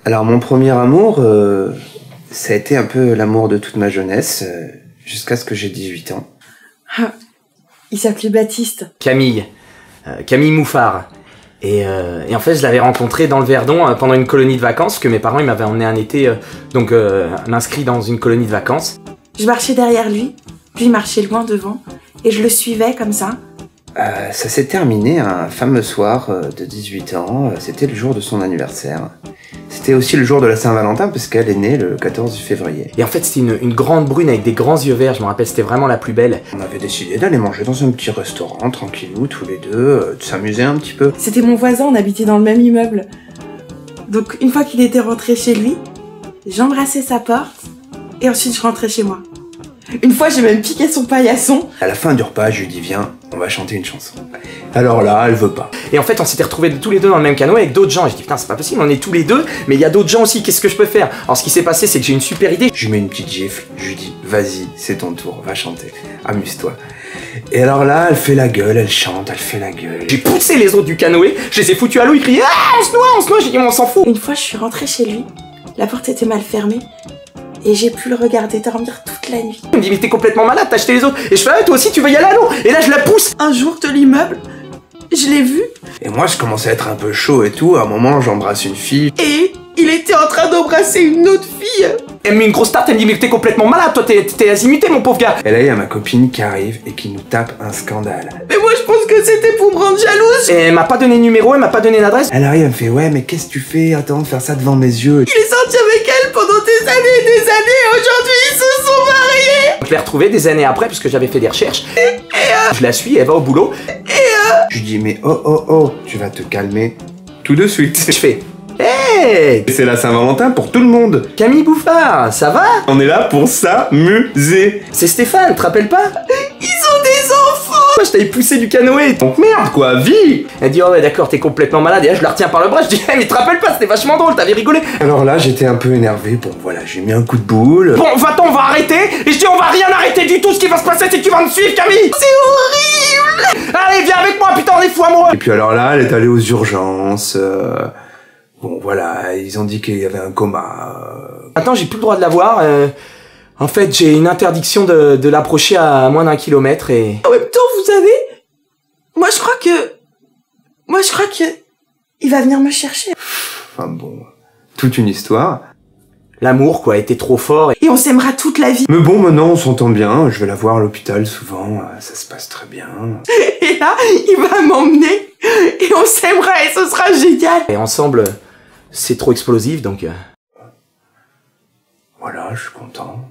Alors mon premier amour, ça a été un peu l'amour de toute ma jeunesse, jusqu'à ce que j'ai 18 ans. Ah, il s'appelait Baptiste. Camille Mouffard. Et en fait, je l'avais rencontré dans le Verdon pendant une colonie de vacances, que mes parents ils m'avaient emmené un été, m'inscrit dans une colonie de vacances. Je marchais derrière lui, puis il marchait loin devant, et je le suivais comme ça. Ça s'est terminé un fameux soir de 18 ans, c'était le jour de son anniversaire. C'était aussi le jour de la Saint-Valentin, parce qu'elle est née le 14 février. Et en fait, c'était une grande brune avec des grands yeux verts, je me rappelle, c'était vraiment la plus belle. On avait décidé d'aller manger dans un petit restaurant, tranquillou, tous les deux, de s'amuser un petit peu. C'était mon voisin, on habitait dans le même immeuble. Donc une fois qu'il était rentré chez lui, j'embrassais sa porte, et ensuite je rentrais chez moi. Une fois, j'ai même piqué son paillasson. À la fin du repas, je lui dis viens, on va chanter une chanson. Alors là, elle veut pas. Et en fait, on s'était retrouvés tous les deux dans le même canoë avec d'autres gens. Et je dis putain, c'est pas possible, on est tous les deux, mais il y a d'autres gens aussi, qu'est-ce que je peux faire? Alors ce qui s'est passé, c'est que j'ai une super idée. Je lui mets une petite gifle, je lui dis vas-y, c'est ton tour, va chanter, amuse-toi. Et alors là, elle fait la gueule, elle chante, elle fait la gueule. J'ai poussé les autres du canoë, je les ai foutus à l'eau, ils criaient ah, on se noie, j'ai dit on s'en fout. Une fois, je suis rentrée chez lui, la porte était mal fermée, et j'ai pu le regarder dormir toute la nuit. Il me dit mais t'es complètement malade, t'as acheté les autres. Et je fais ah, toi aussi tu veux y aller à l'eau. Et là je la pousse. Un jour de l'immeuble, je l'ai vu. Et moi je commençais à être un peu chaud et tout, à un moment j'embrasse une fille. Et il était en train d'embrasser une autre fille. Elle me met une grosse tarte, elle me dit mais t'es complètement malade, toi t'es azimuté mon pauvre gars. Et là il y a ma copine qui arrive et qui nous tape un scandale. Mais moi je pense que c'était pour me rendre jalouse. Et elle m'a pas donné de numéro, elle m'a pas donné d'adresse. Elle arrive, elle me fait ouais mais qu'est-ce que tu fais? Attends de faire ça devant mes yeux. Il est sorti avec elle pendant des années et des années, aujourd'hui ils se sont mariés. Je l'ai retrouvée des années après puisque j'avais fait des recherches. Je la suis, elle va au boulot. Je lui dis mais oh, tu vas te calmer tout de suite. Je fais hey, c'est la Saint-Valentin pour tout le monde. Camille Bouffard, ça va? On est là pour s'amuser. C'est Stéphane, te rappelles pas? Ils ont des enfants. Moi je t'avais poussé du canoë. Donc merde quoi, vie. Elle dit oh ouais d'accord, t'es complètement malade. Et là je la retiens par le bras, je dis hey, mais te rappelles pas, c'était vachement drôle, t'avais rigolé. Alors là j'étais un peu énervé, bon voilà, j'ai mis un coup de boule. Bon va-t'en, on va arrêter. Et je dis on va rien arrêter du tout, ce qui va se passer c'est que tu vas me suivre Camille. C'est horrible. Allez viens avec moi, putain on est fous amoureux. Et puis alors là, elle est allée aux urgences. Bon voilà, ils ont dit qu'il y avait un coma. Maintenant j'ai plus le droit de la voir. En fait j'ai une interdiction de l'approcher à moins d'1 kilomètre et... En même temps vous savez, moi je crois que il va venir me chercher. Enfin bon, toute une histoire. L'amour quoi était trop fort. Et on s'aimera toute la vie. Mais bon maintenant on s'entend bien, je vais la voir à l'hôpital souvent, ça se passe très bien. Et là, il va m'emmener et on s'aimera et ce sera génial. Et ensemble, c'est trop explosif donc... Voilà, je suis content.